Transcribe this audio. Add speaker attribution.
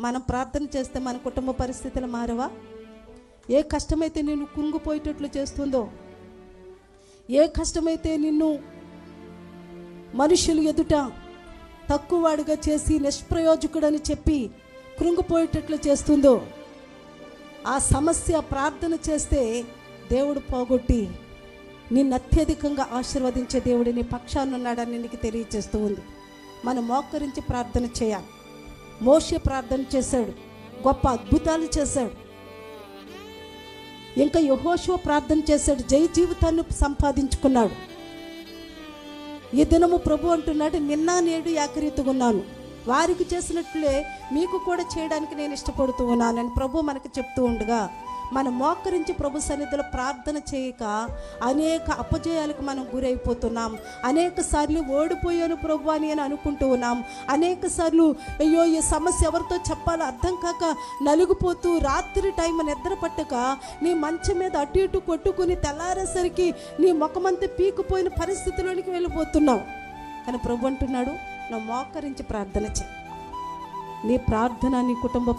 Speaker 1: మనం ప్రార్థన చేస్తే మన కుటుంబ పరిస్థితులు మారవా? ఏ కష్టమైతే నిన్ను కుంగిపోయేటట్లు చేస్తుందో, ఏ కష్టమైతే నిన్ను మనుషులు ఎదుట తక్కువవాడిగా చేసి నిష్ప్రయోజకుడని చెప్పి కృంగిపోయేటట్లు చేస్తుందో, ఆ సమస్య ప్రార్థన చేస్తే దేవుడు పోగొట్టి నిన్ను అత్యధికంగా ఆశీర్వదించే దేవుడు నీ పక్షాన ఉన్నాడని నీకు తెలియజేస్తూ ఉంది. మనం మోకరించి ప్రార్థన చేయాలి. మోషే ప్రార్థన చేశాడు, గొప్ప అద్భుతాలు చేశాడు. ఇంకా యెహోషువ ప్రార్థన చేశాడు, జయ జీవితాన్ని సంపాదించుకున్నాడు. ఈ దినము ప్రభు అంటున్నాడు, నిన్న నేడు ఏకరీతిగా ఉన్నాను, వారికి చేసినట్లే మీకు కూడా చేయడానికి నేను ఇష్టపడుతూ ఉన్నానని ప్రభు మనకు చెప్తూ ఉండగా, మనం మోకరించి ప్రభు సన్నిధిలో ప్రార్థన చేయక అనేక అపజయాలకు మనం గురైపోతున్నాం. అనేక సార్లు ఓడిపోయాను ప్రభు అని అనుకుంటూ ఉన్నాం. అనేక సార్లు అయ్యో ఈ సమస్య ఎవరితో చెప్పాలో అర్థం కాక నలిగిపోతూ రాత్రి టైం నిద్ర పట్టక నీ మంచం మీద అటు ఇటు కొట్టుకుని తెల్లారేసరికి నీ ముఖమంతా పీకిపోయిన పరిస్థితిలోనికి వెళ్ళిపోతున్నావు. కానీ ప్రభు అంటున్నాడు, నువ్వు మోకరించి ప్రార్థన చేయి. నీ ప్రార్థన నీ కుటుంబ